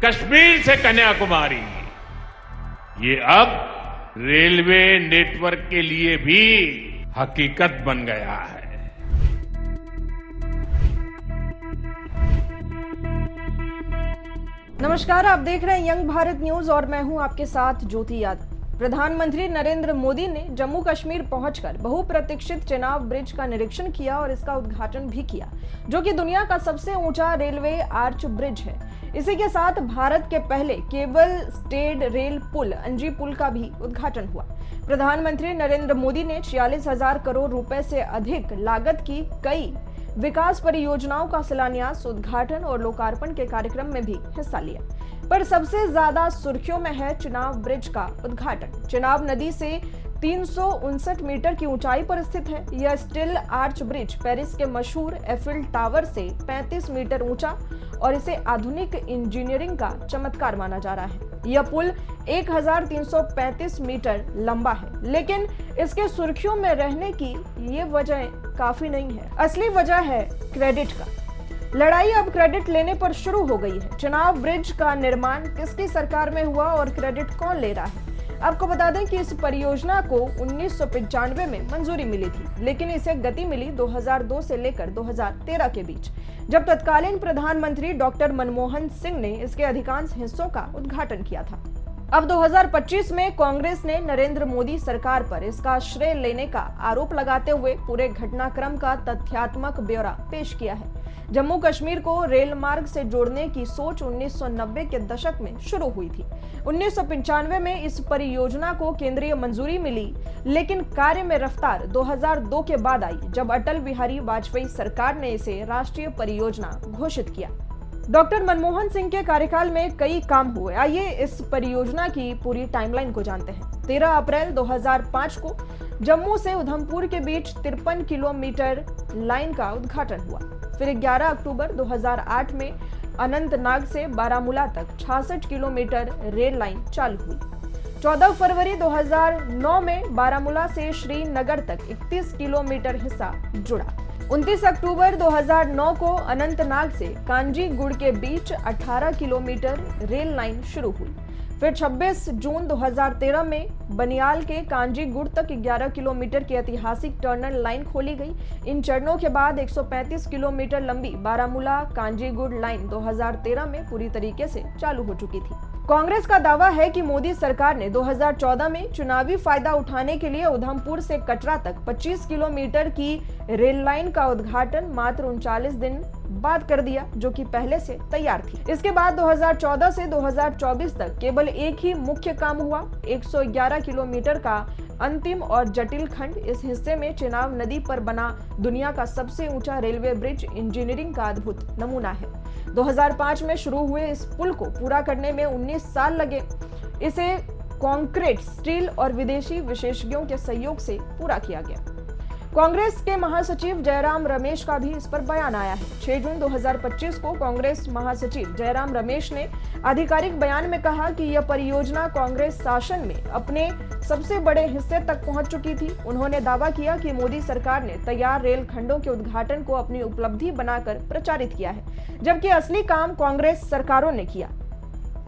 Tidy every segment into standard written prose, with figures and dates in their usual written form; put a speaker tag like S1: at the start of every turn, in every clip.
S1: कश्मीर से कन्याकुमारी, ये अब रेलवे नेटवर्क के लिए भी हकीकत बन गया है।
S2: नमस्कार, आप देख रहे हैं यंग भारत न्यूज और मैं हूं आपके साथ ज्योति यादव। प्रधानमंत्री नरेंद्र मोदी ने जम्मू कश्मीर पहुंचकर बहुप्रतीक्षित चेनाब ब्रिज का निरीक्षण किया और इसका उद्घाटन भी किया, जो कि दुनिया का सबसे ऊंचा रेलवे आर्च ब्रिज है। इसी के साथ भारत के पहले केबल स्टेड रेल पुल अंजी पुल का भी उद्घाटन हुआ। प्रधानमंत्री नरेंद्र मोदी ने 46,000 करोड़ रुपए से अधिक लागत की कई विकास परियोजनाओं का शिलान्यास, उद्घाटन और लोकार्पण के कार्यक्रम में भी हिस्सा लिया। पर सबसे ज्यादा सुर्खियों में है चेनाब ब्रिज का उद्घाटन। चेनाब नदी से 359 मीटर की ऊंचाई पर स्थित है। यह स्टील आर्च ब्रिज पेरिस के मशहूर एफिल टावर से 35 मीटर ऊंचा और इसे आधुनिक इंजीनियरिंग का चमत्कार माना जा रहा है। यह पुल 1335 मीटर लंबा है, लेकिन इसके सुर्खियों में रहने की ये वजह काफी नहीं है। असली वजह है क्रेडिट का। लड़ाई अब क्रेडिट लेने पर शुरू हो गई है। चेनाब ब्रिज का निर्माण किसकी सरकार में हुआ और क्रेडिट कौन ले रहा है? आपको बता दें कि इस परियोजना को 1995 में मंजूरी मिली थी, लेकिन इसे गति मिली 2002 से लेकर 2013 के बीच, जब तत्कालीन प्रधानमंत्री डॉक्टर मनमोहन सिंह ने इसके अधिकांश हिस्सों का उद्घाटन किया था। अब 2025 में कांग्रेस ने नरेंद्र मोदी सरकार पर इसका श्रेय लेने का आरोप लगाते हुए पूरे घटनाक्रम का तथ्यात्मक ब्यौरा पेश किया है। जम्मू कश्मीर को रेल मार्ग से जोड़ने की सोच 1990 के दशक में शुरू हुई थी। 1995 में इस परियोजना को केंद्रीय मंजूरी मिली, लेकिन कार्य में रफ्तार 2002 के बाद आई, जब अटल बिहारी वाजपेयी सरकार ने इसे राष्ट्रीय परियोजना घोषित किया। डॉक्टर मनमोहन सिंह के कार्यकाल में कई काम हुए। आइए इस परियोजना की पूरी टाइमलाइन को जानते हैं। 13 अप्रैल 2005 को जम्मू से उधमपुर के बीच 53 किलोमीटर लाइन का उद्घाटन हुआ। फिर 11 अक्टूबर 2008 में अनंतनाग से बारामूला तक 66 किलोमीटर रेल लाइन चालू हुई। 14 फरवरी 2009 में बारामूला से श्रीनगर तक 31 किलोमीटर हिस्सा जुड़ा। 29 अक्टूबर 2009 को अनंतनाग से कांजीगुड़ के बीच 18 किलोमीटर रेल लाइन शुरू हुई। फिर 26 जून 2013 में बनियाल के कांजीगुड़ तक 11 किलोमीटर की ऐतिहासिक टनल लाइन खोली गई। इन चरणों के बाद 135 किलोमीटर लंबी बारामूला कांजीगुड़ लाइन 2013 में पूरी तरीके से चालू हो चुकी थी। कांग्रेस का दावा है कि मोदी सरकार ने 2014 में चुनावी फायदा उठाने के लिए उधमपुर से कटरा तक 25 किलोमीटर की रेल लाइन का उद्घाटन मात्र 39 दिन बाद कर दिया, जो कि पहले से तैयार थी। इसके बाद 2014 से 2024 तक केवल एक ही मुख्य काम हुआ। 111 किलोमीटर का अंतिम और जटिल खंड, इस हिस्से में चेनाब नदी पर बना दुनिया का सबसे ऊंचा रेलवे ब्रिज इंजीनियरिंग का अद्भुत नमूना है। 2005 में शुरू हुए इस पुल को पूरा करने में 19 साल लगे। इसे कंक्रीट, स्टील और विदेशी विशेषज्ञों के सहयोग से पूरा किया गया। कांग्रेस के महासचिव जयराम रमेश का भी इस पर बयान आया है। 6 जून 2025 को कांग्रेस महासचिव जयराम रमेश ने आधिकारिक बयान में कहा कि यह परियोजना कांग्रेस शासन में अपने सबसे बड़े हिस्से तक पहुंच चुकी थी। उन्होंने दावा किया कि मोदी सरकार ने तैयार रेल खंडों के उद्घाटन को अपनी उपलब्धि बनाकर प्रचारित किया है, जबकि असली काम कांग्रेस सरकारों ने किया।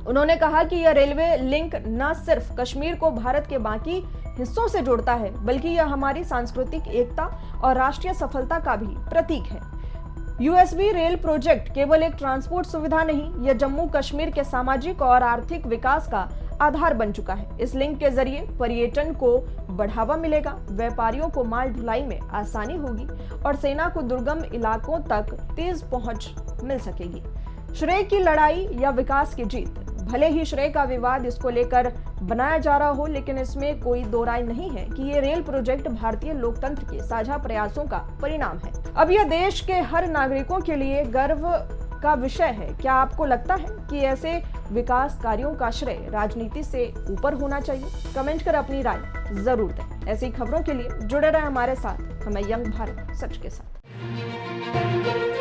S2: उन्होंने कहा कि यह रेलवे लिंक न सिर्फ कश्मीर को भारत के बाकी हिस्सों से जोड़ता है, बल्कि यह हमारी सांस्कृतिक एकता और राष्ट्रीय सफलता का भी प्रतीक है। यूएसबी रेल प्रोजेक्ट केवल एक ट्रांसपोर्ट सुविधा नहीं, यह जम्मू कश्मीर के सामाजिक और आर्थिक विकास का आधार बन चुका है। इस लिंक के जरिए पर्यटन को बढ़ावा मिलेगा, व्यापारियों को माल ढुलाई में आसानी होगी और सेना को दुर्गम इलाकों तक तेज पहुंच मिल सकेगी। श्रेय की लड़ाई या विकास की जीत, भले ही श्रेय का विवाद इसको लेकर बनाया जा रहा हो, लेकिन इसमें कोई दो राय नहीं है कि ये रेल प्रोजेक्ट भारतीय लोकतंत्र के साझा प्रयासों का परिणाम है। अब यह देश के हर नागरिकों के लिए गर्व का विषय है। क्या आपको लगता है कि ऐसे विकास कार्यों का श्रेय राजनीति से ऊपर होना चाहिए? कमेंट कर अपनी राय जरूर दें। ऐसी खबरों के लिए जुड़े रहें हमारे साथ। हमें यंग भारत सच के साथ।